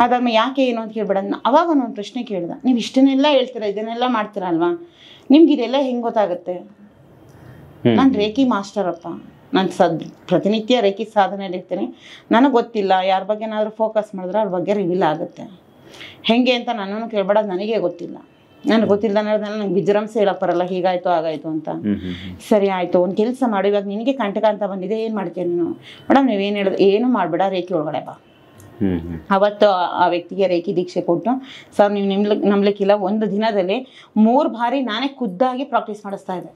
ಅದಾದ್ಮೇಲೆ ಯಾಕೆ ಏನು ಅಂತ ಕೇಳ್ಬೇಡ. ಅವಾಗ ಒಂದು ಪ್ರಶ್ನೆ ಕೇಳ್ದ, ನೀವು ಇಷ್ಟನ್ನೆಲ್ಲ ಹೇಳ್ತೀರಾ, ಇದನ್ನೆಲ್ಲ ಮಾಡ್ತೀರಲ್ವಾ, ನಿಮ್ಗೆ ಇದೆಲ್ಲ ಹೆಂಗೆ ಗೊತ್ತಾಗುತ್ತೆ? ನಾನು ರೇಖಿ ಮಾಸ್ಟರ್ ಅಪ್ಪ, ನಾನು ಪ್ರತಿನಿತ್ಯ ರೇಖಿ ಸಾಧನೆಯಲ್ಲಿ ಇರ್ತೀನಿ. ನನಗೆ ಗೊತ್ತಿಲ್ಲ, ಯಾರ ಬಗ್ಗೆ ಏನಾದರೂ ಫೋಕಸ್ ಮಾಡಿದ್ರೆ ಅವ್ರ ಬಗ್ಗೆ ರಿವೀಲ್ ಆಗುತ್ತೆ. ಹೆಂಗೆ ಅಂತ ನನ್ನನ್ನು ಕೇಳ್ಬೇಡ, ನನಗೆ ಗೊತ್ತಿಲ್ಲ. ನನಗೆ ಗೊತ್ತಿಲ್ಲ ಅನ್ನೋದನ್ನೆಲ್ಲ ನಂಗೆ ವಿಜೃಂಭಿಸಿ ಹೇಳಕ್ಕೆ ಬರಲ್ಲ, ಹೀಗಾಯ್ತು ಆಗಾಯ್ತು ಅಂತ. ಸರಿ ಆಯಿತು, ಒಂದು ಕೆಲಸ ಮಾಡಿ, ಇವಾಗ ನಿನಗೆ ಕಂಟಕ ಅಂತ ಬಂದಿದೆ, ಏನು ಮಾಡ್ತೀಯ ನೀನು? ಮೇಡಮ್ ನೀವೇನು ಹೇಳಿದ್ರು, ಏನು ಮಾಡಬೇಡ, ರೇಖಿ ಒಳಗಡೆ ಬಾ. ಅವತ್ತು ಆ ವ್ಯಕ್ತಿಗೆ ರೇಖಿ ದೀಕ್ಷೆ ಕೊಟ್ಟು, ಸರ್ ನೀವು ನಂಬಲಿಕ್ಕಿಲ್ಲ, ಒಂದು ದಿನದಲ್ಲಿ 3 ಬಾರಿ ನಾನೇ ಖುದ್ದಾಗಿ ಪ್ರಾಕ್ಟೀಸ್ ಮಾಡಿಸ್ತಾ ಇದ್ದೆ.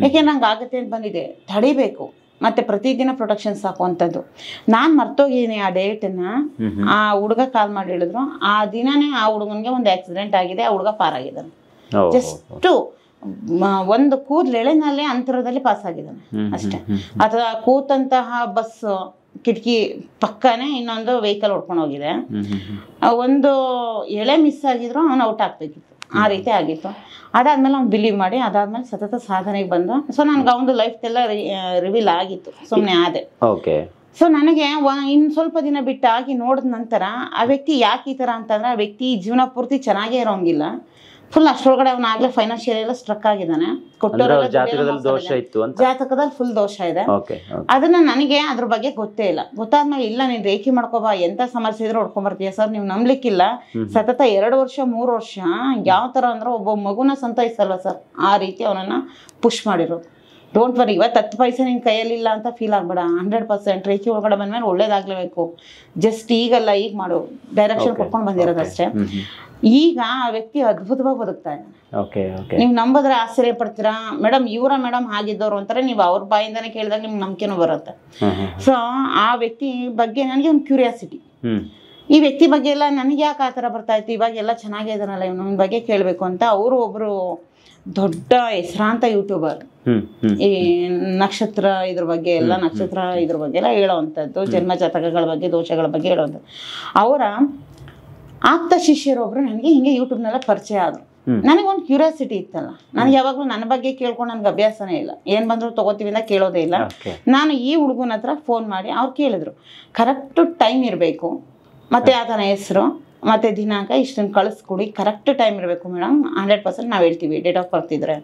ಯಾಕೆ ನಂಗೆ ಆಗುತ್ತೆ ಅಂತ ಬಂದಿದೆ, ತಡಿಬೇಕು. ಮತ್ತು ಪ್ರತಿದಿನ ಪ್ರೊಟೆಕ್ಷನ್ಸ್ ಹಾಕುವಂಥದ್ದು. ನಾನು ಮರ್ತೋಗಿದ್ದೀನಿ ಆ ಡೇಟನ್ನು. ಆ ಹುಡುಗ ಕಾಲ್ ಮಾಡಿ ಹೇಳಿದ್ರು, ಆ ದಿನನೇ ಆ ಹುಡುಗನಿಗೆ ಒಂದು ಆಕ್ಸಿಡೆಂಟ್ ಆಗಿದೆ, ಆ ಹುಡುಗ ಪಾರಾಗಿದ್ದಾನೆ. ಜಸ್ಟು ಒಂದು ಕೂದಲೆಳೆನಲ್ಲೇ ಅಂತರದಲ್ಲಿ ಪಾಸ್ ಆಗಿದ್ದಾನೆ ಅಷ್ಟೇ. ಅಥವಾ ಕೂತಂತಹ ಬಸ್ ಕಿಟಕಿ ಪಕ್ಕನೇ ಇನ್ನೊಂದು ವೆಹಿಕಲ್ ಹೊಡ್ಕೊಂಡು ಹೋಗಿದೆ. ಒಂದು ಎಳೆ ಮಿಸ್ ಆಗಿದ್ರು ಅವನು ಔಟ್ ಆಗ್ಬೇಕಿತ್ತು, ಆ ರೀತಿ ಆಗಿತ್ತು. ಅದಾದ್ಮೇಲೆ ಅವ್ನು ಬಿಲೀವ್ ಮಾಡಿ ಅದಾದ್ಮೇಲೆ ಸತತ ಸಾಧನೆಗೆ ಬಂದ. ಸೊ ನನಗೆ ಅವನು ಲೈಫ್ ಎಲ್ಲ ರಿವೀಲ್ ಆಗಿತ್ತು, ಸುಮ್ಮನೆ ಆದೆ. ಸೊ ನನಗೆ ಇನ್ನು ಸ್ವಲ್ಪ ದಿನ ಬಿಟ್ಟು ಆಗಿ ನೋಡಿದ ನಂತರ ಆ ವ್ಯಕ್ತಿ ಯಾಕೆ ಈ ಥರ ಅಂತಂದರೆ, ಆ ವ್ಯಕ್ತಿ ಜೀವನ ಪೂರ್ತಿ ಚೆನ್ನಾಗೇ ಇರೋಂಗಿಲ್ಲ. ಫುಲ್ ಅಷ್ಟೊಳಗಡೆ ಅವನು ಆಗಲೇ ಫೈನಾನ್ಷಿಯಲ್ ಎಲ್ಲ ಸ್ಟ್ರಕ್ ಆಗಿದ್ದಾನೆ. ಜಾತಕದಲ್ಲಿ ಫುಲ್ ದೋಷ ಇದೆ. ಅದನ್ನ ನನಗೆ ಅದ್ರ ಬಗ್ಗೆ ಗೊತ್ತೇ ಇಲ್ಲ. ಗೊತ್ತಾದ್ಮೇಲೆ ಇಲ್ಲ ನೀನು ರೇಖಿ ಮಾಡ್ಕೋಬಾ, ಎಂತ ಸಮಸ್ಯೆ ಇದ್ರೆ ಹೊಡ್ಕೊಂಬರ್ತೀಯ ಸರ್, ನೀವು ನಂಬ್ಲಿಕ್ಕಿಲ್ಲ. ಸತತ 2 ವರ್ಷ 3 ವರ್ಷ ಯಾವ ತರ ಅಂದ್ರೆ ಒಬ್ಬ ಮಗುನ ಸಂತೈಸಲ್ವ ಸರ್, ಆ ರೀತಿ ಅವನನ್ನ ಪುಷ್ ಮಾಡಿರೋದು. ಡೋಂಟ್ ವರಿ, ಇವತ್ತು 10 ಪೈಸೆ ನಿನ್ನ ಕೈಯಲ್ಲಿಲ್ಲ ಅಂತ ಫೀಲ್ ಆಗ್ಬೇಡ. 100% ರೇಖಿ ಒಳಗಡೆ ಬಂದ್ಮೇಲೆ ಒಳ್ಳೇದಾಗ್ಲೇಬೇಕು. ಜಸ್ಟ್ ಈಗಲ್ಲ, ಈಗ ಮಾಡು, ಡೈರೆಕ್ಷನ್ ಕೊಟ್ಕೊಂಡು ಬಂದಿರೋದಷ್ಟೇ. ಈಗ ಆ ವ್ಯಕ್ತಿ ಅದ್ಭುತವಾಗಿ ಬದುಕ್ತಾ ಇದ್ದಾನೆ. ನೀವು ನಂಬಿದ್ರೆ ಆಶ್ಚರ್ಯ ಪಡ್ತೀರಾ. ಮೇಡಮ್ ಮೇಡಮ್ ಆಗಿದ್ದವ್ರು ಅಂತಾರೆ, ನೀವು ಅವ್ರ ಬಾಯಿಂದಾನೆ ಕೇಳಿದಾಗ ನಿಮ್ಗೆ ನಂಬಿಕೆನೂ ಬರುತ್ತೆ. ಸೊ ಆ ವ್ಯಕ್ತಿ ಬಗ್ಗೆ ನನಗೆ ಒಂದು ಕ್ಯೂರಿಯಾಸಿಟಿ, ಈ ವ್ಯಕ್ತಿ ಬಗ್ಗೆ ಎಲ್ಲ ನನಗೆ ಯಾಕೆ ಆ ಥರ ಬರ್ತಾ ಇತ್ತು, ಇವಾಗ ಎಲ್ಲ ಚೆನ್ನಾಗೇ ಇದಾನಲ್ಲ ಇವನ ಬಗ್ಗೆ ಕೇಳಬೇಕು ಅಂತ. ಅವರು ಒಬ್ರು ದೊಡ್ಡ ಹೆಸರಾಂತ ಯೂಟ್ಯೂಬರ್, ಈ ನಕ್ಷತ್ರ ಇದ್ರ ಬಗ್ಗೆ ಎಲ್ಲ ಹೇಳೋವಂಥದ್ದು, ಜನ್ಮ ಜಾತಕಗಳ ಬಗ್ಗೆ ದೋಷಗಳ ಬಗ್ಗೆ ಹೇಳೋವಂಥದ್ದು. ಅವರ ಆಪ್ತ ಶಿಷ್ಯರೊಬ್ರು ನನಗೆ ಹಿಂಗೆ ಯೂಟ್ಯೂಬ್ನೆಲ್ಲ ಪರಿಚಯ ಆದರು. ನನಗೊಂದು ಕ್ಯೂರಿಯಾಸಿಟಿ ಇತ್ತಲ್ಲ, ನನಗೆ ಯಾವಾಗಲೂ ನನ್ನ ಬಗ್ಗೆ ಕೇಳ್ಕೊಂಡು ನನಗೆ ಅಭ್ಯಾಸನೇ ಇಲ್ಲ. ಏನು ಬಂದರೂ ತೊಗೋತೀವಿ ಅಂತ ಕೇಳೋದೇ ಇಲ್ಲ. ನಾನು ಈ ಹುಡುಗನ ಹತ್ರ ಫೋನ್ ಮಾಡಿ ಅವ್ರು ಕೇಳಿದ್ರು, ಕರೆಕ್ಟು ಟೈಮ್ ಇರಬೇಕು, ಮತ್ತು ಆತನ ಹೆಸರು ಮತ್ತು ದಿನಾಂಕ ಇಷ್ಟನ್ನು ಕಳಿಸ್ಕೊಡಿ, ಕರೆಕ್ಟ್ ಟೈಮ್ ಇರಬೇಕು ಮೇಡಮ್, 100% ನಾವು ಹೇಳ್ತೀವಿ, ಡೇಟ್ ಆಫ್ ಬರ್ತ್ ಇದ್ದರೆ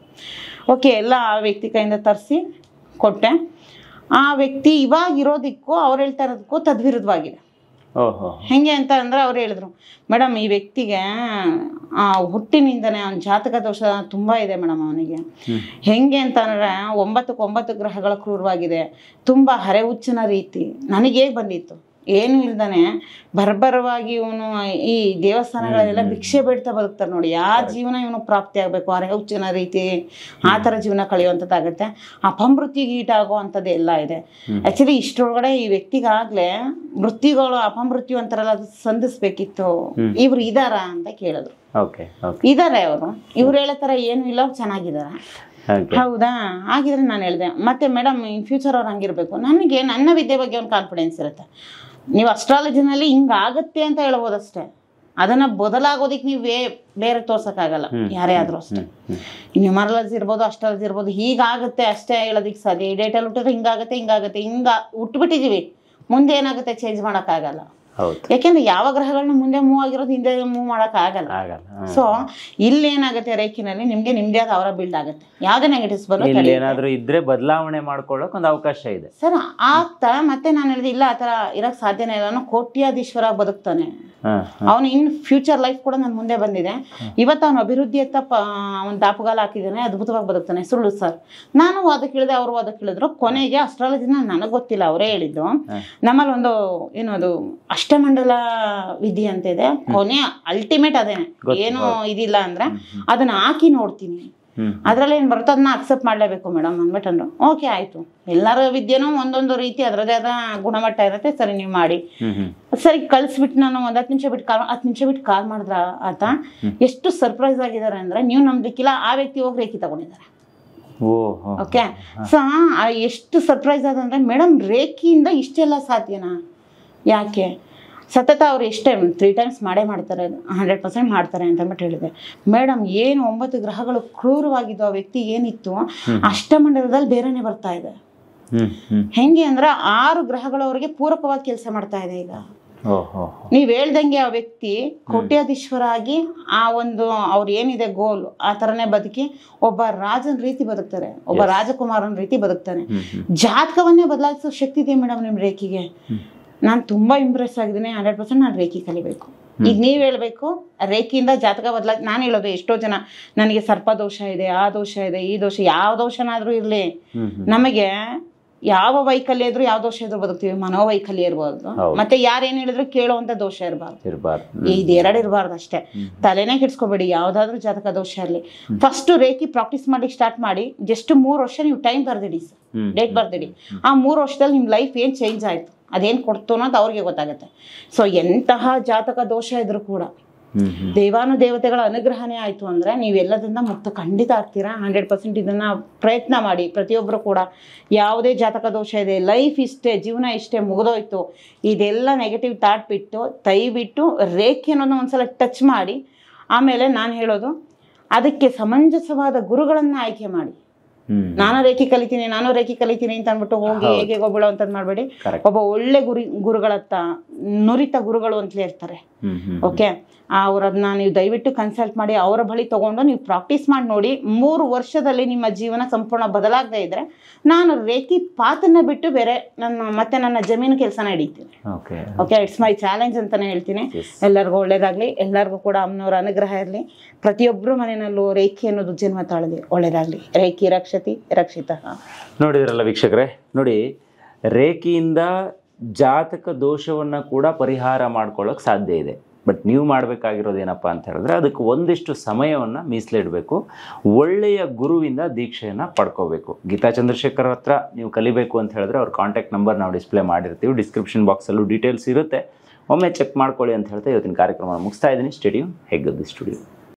ಓಕೆ. ಎಲ್ಲ ಆ ವ್ಯಕ್ತಿ ಕೈಯಿಂದ ತರಿಸಿ ಕೊಟ್ಟೆ. ಆ ವ್ಯಕ್ತಿ ಇವಾಗ ಇರೋದಕ್ಕೂ ಅವ್ರು ಹೇಳ್ತಾ ಇರೋದಕ್ಕೂ ತದ್ವಿರುದ್ಧವಾಗಿದೆ. ಹೆಂಗೆ ಅಂತ ಅಂದ್ರೆ ಅವ್ರು ಹೇಳಿದ್ರು, ಮೇಡಮ್ ಈ ವ್ಯಕ್ತಿಗೆ ಹುಟ್ಟಿನಿಂದನೇ ಅವ್ನ ಜಾತಕ ದೋಷ ತುಂಬ ಇದೆ ಮೇಡಮ್. ಅವನಿಗೆ ಹೆಂಗೆ ಅಂತಂದ್ರೆ 9 ಗ್ರಹಗಳ ಕ್ರೂರವಾಗಿದೆ, ತುಂಬ ಹರೆ ಹುಚ್ಚನ ರೀತಿ. ನನಗೇ ಬಂದಿತ್ತು, ಏನು ಇಲ್ದಾನೆ ಬರ್ಬರವಾಗಿ ಇವನು ಈ ದೇವಸ್ಥಾನಗಳೆಲ್ಲ ಭಿಕ್ಷೆ ಬೇಡ್ತಾ ಬದುಕ್ತಾರೆ ನೋಡಿ. ಆ ಜೀವನ ಇವನು ಪ್ರಾಪ್ತಿ ಆಗಬೇಕು, ಹರೆ ಹುಚ್ಚನ ರೀತಿ ಆ ಥರ ಜೀವನ ಕಳೆಯುವಂಥದ್ದಾಗುತ್ತೆ. ಅಪಮೃತ್ಯುಗೆ ಈಟಾಗುವಂಥದ್ದು ಎಲ್ಲ ಇದೆ. ಆ್ಯಕ್ಚುಲಿ ಇಷ್ಟರೊಳಗಡೆ ಈ ವ್ಯಕ್ತಿಗಾಗಲೇ ಮೃತ್ಯುಗಳು ಅಪಮೃತ್ಯು ಅಂತಾರಲ್ಲ, ಅದು ಸಂಧಿಸ್ಬೇಕಿತ್ತು. ಇವ್ರು ಇದಾರ ಅಂತ ಕೇಳಿದ್ರು. ಇದಾರೆ ಅವರು, ಇವ್ರು ಹೇಳೋ ಥರ ಏನು ಇಲ್ಲ, ಚೆನ್ನಾಗಿದ್ದಾರೆ. ಹೌದಾ, ಹಾಗಿದ್ರೆ ನಾನು ಹೇಳಿದೆ, ಮತ್ತೆ ಮೇಡಮ್ ಇನ್ ಫ್ಯೂಚರ್ ಅವ್ರು ಹಂಗಿರ್ಬೇಕು. ನನಗೆ ನನ್ನ ವಿದ್ಯೆ ಬಗ್ಗೆ ಒಂದು ಕಾನ್ಫಿಡೆನ್ಸ್ ಇರುತ್ತೆ. ನೀವು ಅಸ್ಟ್ರಾಲಜಿನಲ್ಲಿ ಹಿಂಗಾಗತ್ತೆ ಅಂತ ಹೇಳ್ಬೋದಷ್ಟೇ, ಅದನ್ನ ಬದಲಾಗೋದಿಕ್ಕೆ ನೀವು ಬೇರೆ ತೋರ್ಸೋಕ್ಕಾಗಲ್ಲ, ಯಾರೇ ಆದ್ರೂ ಅಷ್ಟೇ. ನ್ಯೂಮರಾಲಜಿ ಇರ್ಬೋದು, ಅಸ್ಟ್ರಾಲಜಿ ಇರ್ಬೋದು, ಹೀಗಾಗುತ್ತೆ ಅಷ್ಟೇ ಹೇಳೋದಿಕ್ಕೆ ಸಾಧ್ಯ. ಈ ಡೇಟಲ್ಲಿ ಹುಟ್ಟಿದ್ರೆ ಹಿಂಗಾಗುತ್ತೆ, ಹಿಂಗ ಹುಟ್ಬಿಟ್ಟಿದೀವಿ, ಮುಂದೆ ಏನಾಗುತ್ತೆ ಚೇಂಜ್ ಮಾಡೋಕ್ಕಾಗಲ್ಲ. ಹೌದು. ಯಾಕೆಂದ್ರೆ ಯಾವ ಗ್ರಹಗಳನ್ನ ಮುಂದೆ ಮೂವ್ ಆಗಿರೋದು ಹಿಂದೆ ಮೂವ್ ಮಾಡಕ್ ಆಗಲ್ಲ. ಸೊ ಇಲ್ಲಿ ಏನಾಗುತ್ತೆ ರೇಖಿನಲ್ಲಿ ನಿಮ್ಗೆ ನಿಮ್ದೇ ಆದ ಅವರ ಬಿಲ್ಡ್ ಆಗುತ್ತೆ. ಯಾವ್ದೇ ನೆಗೆಟಿವ್ಸ್ ಬರೋದು ಏನಾದ್ರೂ ಇದ್ರೆ ಬದಲಾವಣೆ ಮಾಡ್ಕೊಳ್ಳೋಕೆ ಒಂದು ಅವಕಾಶ ಇದೆ ಸರ್. ಆಗ್ತಾ ಮತ್ತೆ ನಾನು ಹೇಳಿದೆ ಇಲ್ಲ ಆತರ ಇರಕ್ ಸಾಧ್ಯನೇ ಇಲ್ಲ, ಅವನು ಕೋಟ್ಯಾಧೀಶ್ವರ ಬದುಕ್ತಾನೆ, ಅವನು ಇನ್ ಫ್ಯೂಚರ್ ಲೈಫ್ ಕೂಡ ನನ್ ಮುಂದೆ ಬಂದಿದೆ. ಇವತ್ತು ಅವನು ಅಭಿವೃದ್ಧಿ ಅಂತ ಒಂದು ದಾಪುಗಾಲ ಹಾಕಿದ್ದಾನೆ, ಅದ್ಭುತವಾಗಿ ಬದುಕ್ತಾನೆ. ಸುಳ್ಳು ಸರ್. ನಾನು ವಾದಕ್ಕೆ ಹೇಳಿದೆ, ಅವರು ವಾದಕ್ಕೆ ಹೇಳಿದ್ರು. ಕೊನೆಗೆ ಅಸ್ಟ್ರಾಲಜಿನ ನನಗೆ ಗೊತ್ತಿಲ್ಲ, ಅವರೇ ಹೇಳಿದ್ದು. ನಮ್ಮಲ್ಲಿ ಒಂದು ಏನದು ಅಷ್ಟಮಂಡಲ ವಿಧಿ ಅಂತ ಇದೆ, ಕೊನೆ ಅಲ್ಟಿಮೇಟ್ ಅದೇನೆ, ಏನು ಇದಿಲ್ಲ ಅಂದ್ರೆ ಅದನ್ನ ಹಾಕಿ ನೋಡ್ತೀನಿ, ಅದ್ರಲ್ಲಿ ಏನ್ ಬರುತ್ತೋ ಅದನ್ನ ಅಕ್ಸೆಪ್ಟ್ ಮಾಡ್ಲೇಬೇಕು ಮೇಡಮ್ ಅಂದ್ಬಿಟ್ಟು. ಓಕೆ ಆಯ್ತು, ಎಲ್ಲರ ವಿದ್ಯೆನೂ ಒಂದೊಂದು ರೀತಿ ಅದರದೇ ಆದ ಗುಣಮಟ್ಟ ಇರುತ್ತೆ. ಸರಿ ನೀವು ಮಾಡಿ, ಸರಿ ಕಳ್ಸಿಬಿಟ್ಟು ನಾನು ಒಂದ್ 10 ನಿಮಿಷ ಬಿಟ್ಟು ಕಾಲ್ ಮಾಡಿದ್ರ ಆತ ಎಷ್ಟು ಸರ್ಪ್ರೈಸ್ ಆಗಿದ್ದಾರೆ ಅಂದ್ರೆ ನೀವು ನಂಬಿಕ್ಕಿಲ್ಲ, ಆ ವ್ಯಕ್ತಿ ಹೋಗಿ ರೇಖಿ ತಗೊಂಡಿದ್ದಾರೆ. ಓಕೆ, ಸೊ ಎಷ್ಟು ಸರ್ಪ್ರೈಸ್ ಆದಂದ್ರೆ ಮೇಡಮ್ ರೇಖಿಯಿಂದ ಇಷ್ಟೆಲ್ಲ ಸಾಧ್ಯನಾ? ಯಾಕೆ ಸತತ ಅವ್ರು ಎಷ್ಟೇ 3 times ಮಾಡೇ ಮಾಡ್ತಾರೆ, 100% ಮಾಡ್ತಾರೆ ಅಂತ ಅಂದ್ಬಿಟ್ಟು ಹೇಳಿದೆ. ಮೇಡಮ್ ಏನು 9 ಗ್ರಹಗಳು ಕ್ರೂರವಾಗಿದ್ದು ಆ ವ್ಯಕ್ತಿ ಏನಿತ್ತು ಅಷ್ಟಮಂಡಲದಲ್ಲಿ ಬೇರೆನೆ ಬರ್ತಾ ಇದೆ. ಹೆಂಗೆ ಅಂದ್ರೆ 6 ಗ್ರಹಗಳು ಅವ್ರಿಗೆ ಪೂರಕವಾಗಿ ಕೆಲಸ ಮಾಡ್ತಾ ಇದೆ. ಈಗ ನೀವ್ ಹೇಳ್ದಂಗೆ ಆ ವ್ಯಕ್ತಿ ಕೋಟ್ಯಾಧೀಶ್ವರ ಆಗಿ ಆ ಒಂದು ಅವ್ರು ಏನಿದೆ ಗೋಲ್ ಆ ತರನೇ ಬದುಕಿ ಒಬ್ಬ ರಾಜನ ರೀತಿ ಬದುಕ್ತಾರೆ, ಒಬ್ಬ ರಾಜಕುಮಾರನ ರೀತಿ ಬದುಕ್ತಾನೆ. ಜಾತಕವನ್ನೇ ಬದಲಾಯಿಸೋ ಶಕ್ತಿ ಇದೆ ಮೇಡಮ್ ನಿಮ್ ರೇಖಿಗೆ. ನಾನು ತುಂಬಾ ಇಂಪ್ರೆಸ್ ಆಗಿದ್ದೀನಿ. 100% ನಾನು ರೇಖಿ ಕಲಿಬೇಕು. ಈಗ ನೀವ್ ಹೇಳ್ಬೇಕು ರೇಖಿಯಿಂದ ಜಾತಕ ಬದಲಾಗಿ, ನಾನು ಹೇಳೋದು ಎಷ್ಟೋ ಜನ ನನಗೆ ಸರ್ಪ ದೋಷ ಇದೆ, ಆ ದೋಷ ಇದೆ, ಈ ದೋಷ, ಯಾವ ದೋಷನಾದ್ರೂ ಇರ್ಲಿ, ನಮಗೆ ಯಾವ ವೈಕಲ್ಯ ಇದ್ರು ಯಾವ ದೋಷ ಇದ್ರು ಬದುಕ್ತೀವಿ. ಮನೋವೈಕಲ್ಯ ಇರ್ಬಾರ್ದು, ಮತ್ತೆ ಯಾರೇನ್ ಹೇಳಿದ್ರು ಕೇಳುವಂತ ದೋಷ ಇರಬಾರ್ದು. ಇದೆರಡು ಇರಬಾರ್ದು ಅಷ್ಟೇ. ತಲೆನೇ ಕೆಡ್ಸ್ಕೊಬೇಡಿ ಯಾವ್ದಾದ್ರು ಜಾತಕ ದೋಷ ಇರಲಿ. ಫಸ್ಟ್ ರೇಖಿ ಪ್ರಾಕ್ಟೀಸ್ ಮಾಡ್ಲಿಕ್ಕೆ ಸ್ಟಾರ್ಟ್ ಮಾಡಿ. ಜಸ್ಟ್ 3 ವರ್ಷ ನೀವು ಟೈಮ್ ಬರ್ದಿಡಿ ಸರ್, ಡೇಟ್ ಬರ್ದಿಡಿ. ಆ 3 ವರ್ಷದಲ್ಲಿ ನಿಮ್ ಲೈಫ್ ಏನ್ ಚೇಂಜ್ ಆಯ್ತು, ಅದೇನ್ ಕೊಡ್ತು ಅನ್ನೋದು ಅವ್ರಿಗೆ ಗೊತ್ತಾಗುತ್ತೆ. ಸೊ ಎಂತಹ ಜಾತಕ ದೋಷ ಇದ್ರು ಕೂಡ ದೇವಾನುದೇವತೆಗಳ ಅನುಗ್ರಹನೇ ಆಯ್ತು ಅಂದ್ರೆ ನೀವೆಲ್ಲದಿಂದ ಮುಕ್ತ ಖಂಡಿತ ಆಗ್ತೀರಾ. 100% ಇದನ್ನ ಪ್ರಯತ್ನ ಮಾಡಿ ಪ್ರತಿಯೊಬ್ಬರು ಕೂಡ. ಯಾವುದೇ ಜಾತಕ ದೋಷ ಇದೆ, ಲೈಫ್ ಇಷ್ಟೇ, ಜೀವನ ಇಷ್ಟೇ, ಮುಗಿದೋಯ್ತು, ಇದೆಲ್ಲ ನೆಗೆಟಿವ್ ಥಾಟ್ ಬಿಟ್ಟು ದಯವಿಟ್ಟು ರೇಖೆ ಅನ್ನೋದನ್ನ ಒಂದ್ಸಲ ಟಚ್ ಮಾಡಿ. ಆಮೇಲೆ ನಾನು ಹೇಳೋದು ಅದಕ್ಕೆ ಸಮಂಜಸವಾದ ಗುರುಗಳನ್ನ ಆಯ್ಕೆ ಮಾಡಿ. ನಾನು ರೇಖಿ ಕಲಿತೀನಿ ಅಂತ ಅಂದ್ಬಿಟ್ಟು ಹೋಗಿ ಹೇಗೆ ಗೊಬ್ಬಳ ಅಂತದ್ ಮಾಡ್ಬೇಡಿ. ಒಬ್ಬ ಒಳ್ಳೆ ಗುರುಗಳತ್ತ ನುರಿತ ಗುರುಗಳು ಅಂತಲೇ ಇರ್ತಾರೆ. ಓಕೆ, ಅವ್ರನ್ನ ನೀವು ದಯವಿಟ್ಟು ಕನ್ಸಲ್ಟ್ ಮಾಡಿ ಅವರ ಬಳಿ ತಗೊಂಡು ನೀವು ಪ್ರಾಕ್ಟೀಸ್ ಮಾಡಿ ನೋಡಿ. 3 ವರ್ಷದಲ್ಲಿ ನಿಮ್ಮ ಜೀವನ ಸಂಪೂರ್ಣ ಬದಲಾಗದೇ ಇದ್ರೆ ನಾನು ರೇಖಿ ಪಾತನ್ನ ಬಿಟ್ಟು ಬೇರೆ ನನ್ನ ಜಮೀನು ಕೆಲಸನ ಹಿಡಿತೀನಿ. ಓಕೆ, ಇಟ್ಸ್ ಮೈ ಚಾಲೆಂಜ್ ಅಂತಾನೆ ಹೇಳ್ತೀನಿ. ಎಲ್ಲರಿಗೂ ಒಳ್ಳೇದಾಗ್ಲಿ, ಎಲ್ಲರಿಗೂ ಕೂಡ ಅಮ್ಮನವರ ಅನುಗ್ರಹ ಇರಲಿ. ಪ್ರತಿಯೊಬ್ಬರು ಮನೆಯಲ್ಲೂ ರೇಖಿ ಅನ್ನೋದು ಜನ್ಮ ತಾಳಲಿ, ಒಳ್ಳೇದಾಗ್ಲಿ. ರೇಖಿ ರಕ್ಷತಿ ರಕ್ಷಿತ. ನೋಡಿದ್ರಲ್ಲ ವೀಕ್ಷಕರೇ, ನೋಡಿ ರೇಖಿಯಿಂದ ಜಾತಕ ದೋಷವನ್ನ ಕೂಡ ಪರಿಹಾರ ಮಾಡ್ಕೊಳ್ಳೋಕೆ ಸಾಧ್ಯ ಇದೆ. ಬಟ್ ನೀವು ಮಾಡಬೇಕಾಗಿರೋದು ಏನಪ್ಪ ಅಂತ ಹೇಳಿದ್ರೆ ಅದಕ್ಕೆ ಒಂದಿಷ್ಟು ಸಮಯವನ್ನು ಮೀಸಲಿಡಬೇಕು. ಒಳ್ಳೆಯ ಗುರುವಿಂದ ದೀಕ್ಷೆಯನ್ನು ಪಡ್ಕೋಬೇಕು. ಗೀತಾ ಚಂದ್ರಶೇಖರ್ ಹತ್ರ ನೀವು ಕಲಿಬೇಕು ಅಂತ ಹೇಳಿದ್ರೆ ಅವ್ರ ಕಾಂಟ್ಯಾಕ್ಟ್ ನಂಬರ್ ನಾವು ಡಿಸ್ಪ್ಲೇ ಮಾಡಿರ್ತೀವಿ, ಡಿಸ್ಕ್ರಿಪ್ಷನ್ ಬಾಕ್ಸಲ್ಲೂ ಡೀಟೇಲ್ಸ್ ಇರುತ್ತೆ, ಒಮ್ಮೆ ಚೆಕ್ ಮಾಡ್ಕೊಳ್ಳಿ ಅಂತ ಹೇಳ್ತಾ ಇವತ್ತಿನ ಕಾರ್ಯಕ್ರಮ ಮುಗಿಸ್ತಾ ಇದ್ದೀನಿ. ಸ್ಟುಡಿಯೋ ಹೆಗ್ಗದ್ದು ಸ್ಟುಡಿಯೋ.